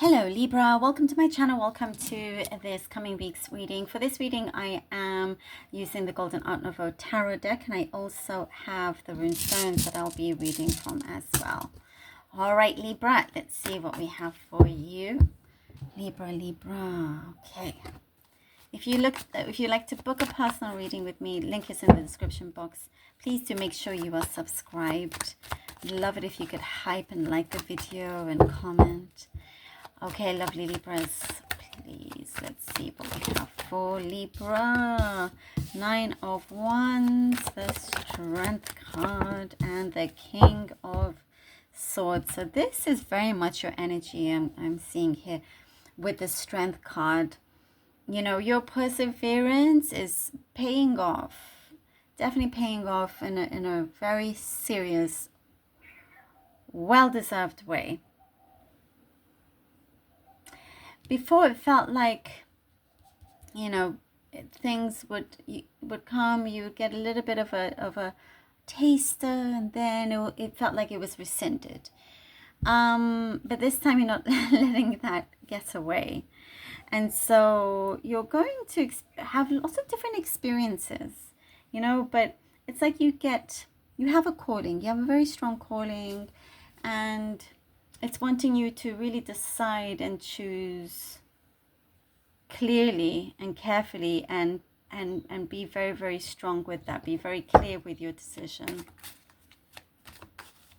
Hello Libra, welcome to my channel, welcome to this coming week's reading. For this reading I am using the Golden Art Nouveau Tarot deck, and I also have the Runestones that I'll be reading from as well. Alright Libra, let's see what we have for you. Libra, okay. If you'd like to book a personal reading with me, link is in the description box. Please do make sure you are subscribed. I'd love it if you could hype and like the video and comment. Okay, lovely Libras, please, let's see what we have for Libra. 9 of Wands, the Strength card, and the King of Swords. So this is very much your energy I'm seeing here with the Strength card. You know, your perseverance is paying off, definitely paying off in a very serious, well-deserved way. Before it felt like, you know, things would come, you would get a little bit of a taster, and then it felt like it was rescinded. But this time you're not letting that get away. And so you're going to have lots of different experiences, you know, but it's like you have a calling, you have a very strong calling, and it's wanting you to really decide and choose clearly and carefully and be very, very strong with that. Be very clear with your decision.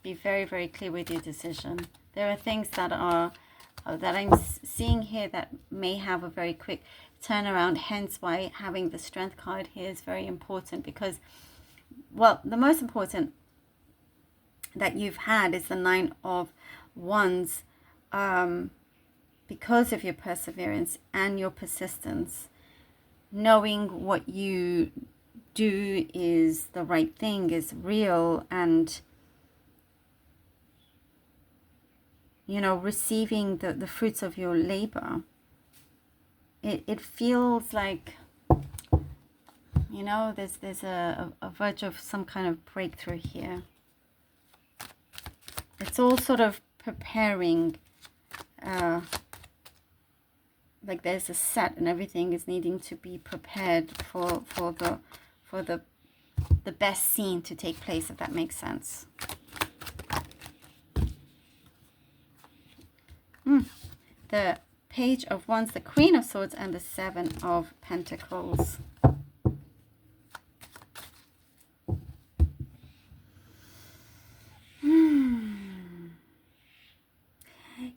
Be very, very clear with your decision. There are things that I'm seeing here that may have a very quick turnaround, hence why having the Strength card here is very important, because, well, the most important that you've had is the 9 of Wands, because of your perseverance and your persistence, knowing what you do is the right thing, is real, and, you know, receiving the fruits of your labor. It feels like, you know, there's a verge of some kind of breakthrough here. It's all sort of preparing, like there's a set and everything is needing to be prepared for the best scene to take place, if that makes sense. The Page of Wands, the Queen of Swords, and the 7 of Pentacles.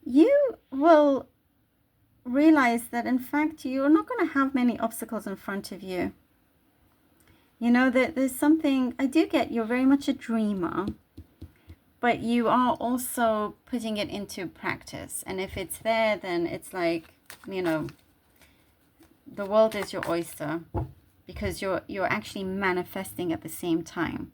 You will realize that in fact you're not going to have many obstacles in front of you. You know, that there's something, I do get, you're very much a dreamer, but you are also putting it into practice. And if it's there, then it's like, you know, the world is your oyster, because you're actually manifesting at the same time.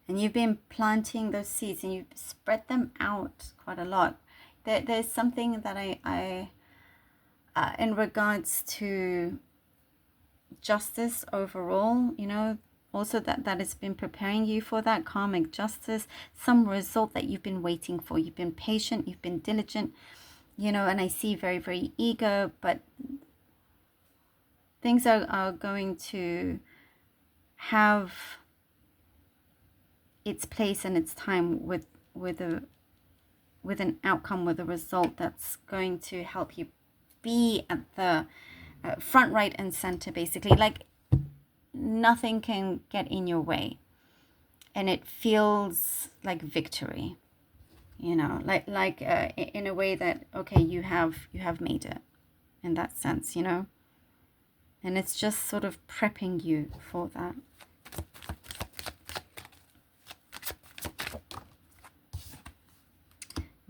And you've been planting those seeds and you've spread them out quite a lot. There's something that I in regards to justice overall, you know, also that has been preparing you for that karmic justice, some result that you've been waiting for. You've been patient, you've been diligent, you know, and I see very, very eager, but things are going to have its place and its time with an outcome, with a result that's going to help you be at the front, right and center, basically. Like nothing can get in your way, and it feels like victory, you know, like in a way that, okay, you have made it in that sense, you know, and it's just sort of prepping you for that.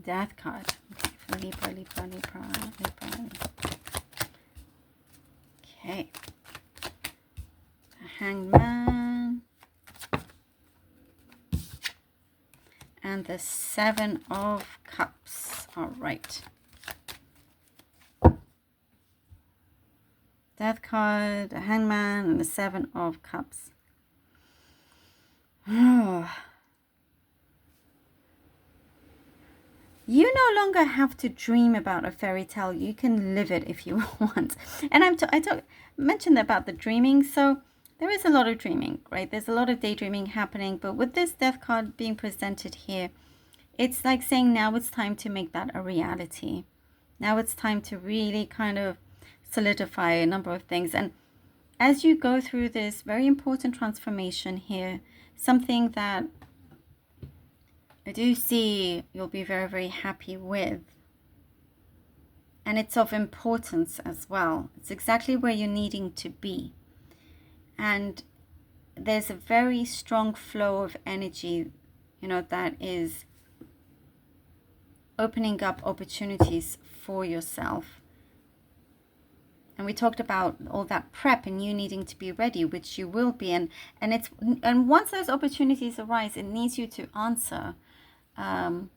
Death card. Okay, for Libra. Okay. The Hangman. And the 7 of Cups. All right. Death card, the Hangman, and the 7 of Cups. Oh. You no longer have to dream about a fairy tale. You can live it if you want. And I mentioned about the dreaming. So there is a lot of dreaming, right? There's a lot of daydreaming happening. But with this death card being presented here, it's like saying now it's time to make that a reality. Now it's time to really kind of solidify a number of things. And as you go through this very important transformation here, something that I do see you'll be very, very happy with. And it's of importance as well. It's exactly where you're needing to be. And there's a very strong flow of energy, you know, that is opening up opportunities for yourself. And we talked about all that prep and you needing to be ready, which you will be. And once those opportunities arise, it needs you to answer. I'm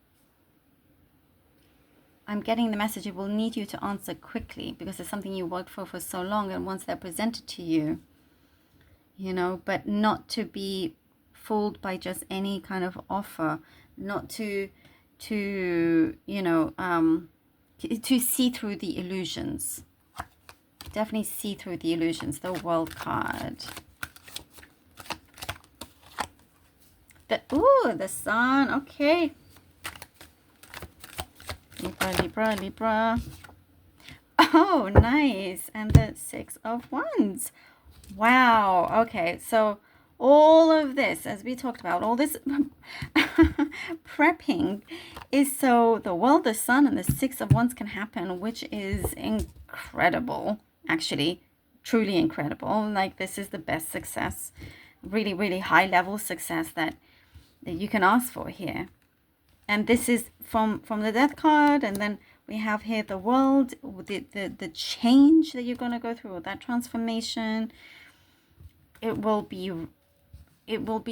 getting the message it will need you to answer quickly because it's something you worked for so long, and once they're presented to you, you know, but not to be fooled by just any kind of offer, not to you know, to see through the illusions. Definitely see through the illusions. The World card. The Sun. Okay. Libra, Libra. Oh, nice. And the Six of Wands. Wow. Okay. So all of this, as we talked about, all this prepping is so the World, the Sun, and the Six of Wands can happen, which is incredible. Actually, truly incredible. Like, this is the best success, really, really high level success that you can ask for here. And this is from the Death card, and then we have here the World, the change that you're going to go through, that transformation. It will be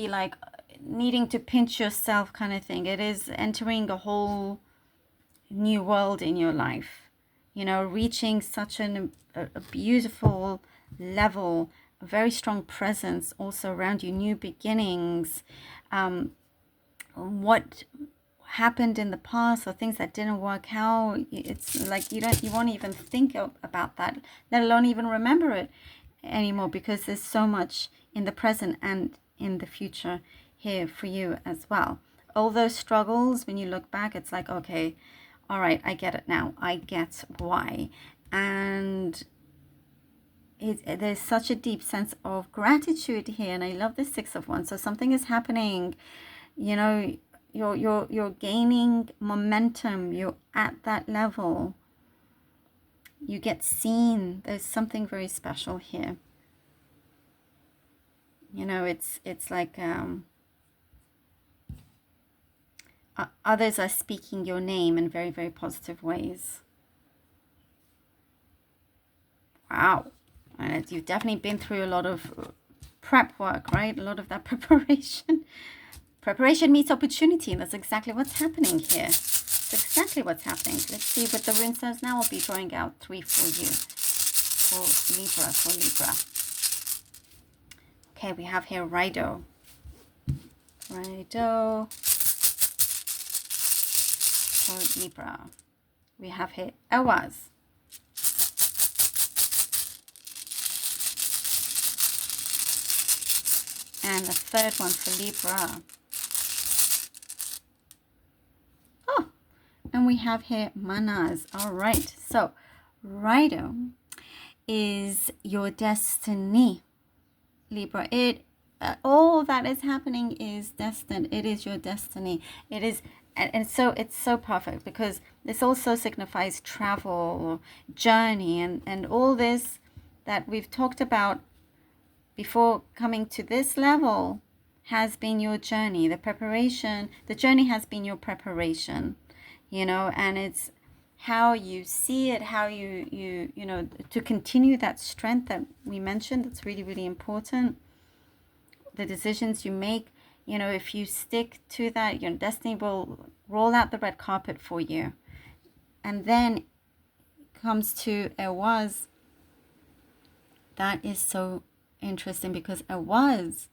like needing to pinch yourself kind of thing. It is entering a whole new world in your life, you know, reaching such a beautiful level, a very strong presence also around you, new beginnings, what happened in the past or things that didn't work out. It's like you won't even think about that, let alone even remember it anymore, because there's so much in the present and in the future here for you as well. All those struggles, when you look back, it's like, okay, all right, I get it now. I get why. And there's such a deep sense of gratitude here. And I love the Six of Wands. So something is happening, you know, you're gaining momentum. You're at that level. You get seen. There's something very special here. You know, it's like others are speaking your name in very, very positive ways. Wow. And you've definitely been through a lot of prep work, right? A lot of that preparation. Preparation meets opportunity, and that's exactly what's happening here. That's exactly what's happening. Let's see what the runestones now. I'll be drawing out 3 for you. For Libra. Okay, we have here Rido. For Libra. We have here Awaz. And the third one for Libra. Oh, and we have here Manaz. All right, so Rido is your destiny, Libra. All that is happening is destined. It is your destiny. It is, and so it's so perfect because this also signifies travel, journey, and all this that we've talked about before coming to this level has been your journey. The preparation, the journey has been your preparation, you know, and it's how you see it, how you know, to continue that strength that we mentioned. That's really, really important. The decisions you make, you know, if you stick to that, your destiny will roll out the red carpet for you. And then comes to Awaz. That is so interesting because Awaz,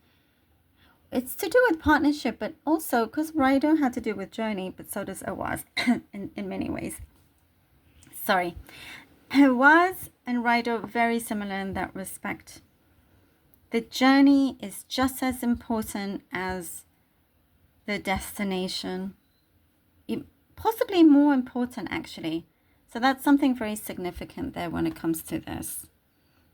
it's to do with partnership, but also because Rider had to do with journey, but so does Awaz in many ways. Sorry. Awaz and Rider very similar in that respect. The journey is just as important as the destination, possibly more important actually. So that's something very significant there when it comes to this,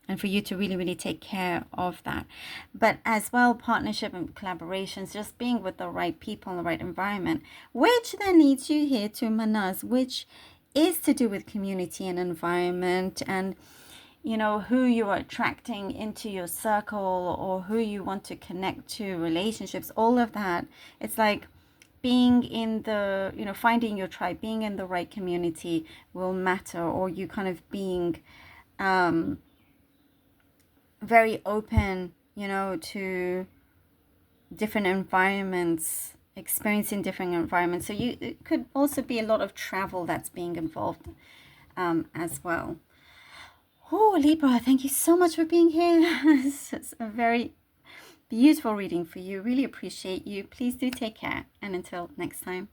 and for you to really, really take care of that. But as well, partnership and collaborations, just being with the right people in the right environment, which then leads you here to Manaz, which is to do with community and environment, and you know, who you are attracting into your circle or who you want to connect to, relationships, all of that. It's like being in the, you know, finding your tribe, being in the right community will matter, or you kind of being very open, you know, to different environments, experiencing different environments. So it could also be a lot of travel that's being involved as well. Oh, Libra, thank you so much for being here. It's a very beautiful reading for you. Really appreciate you. Please do take care. And until next time.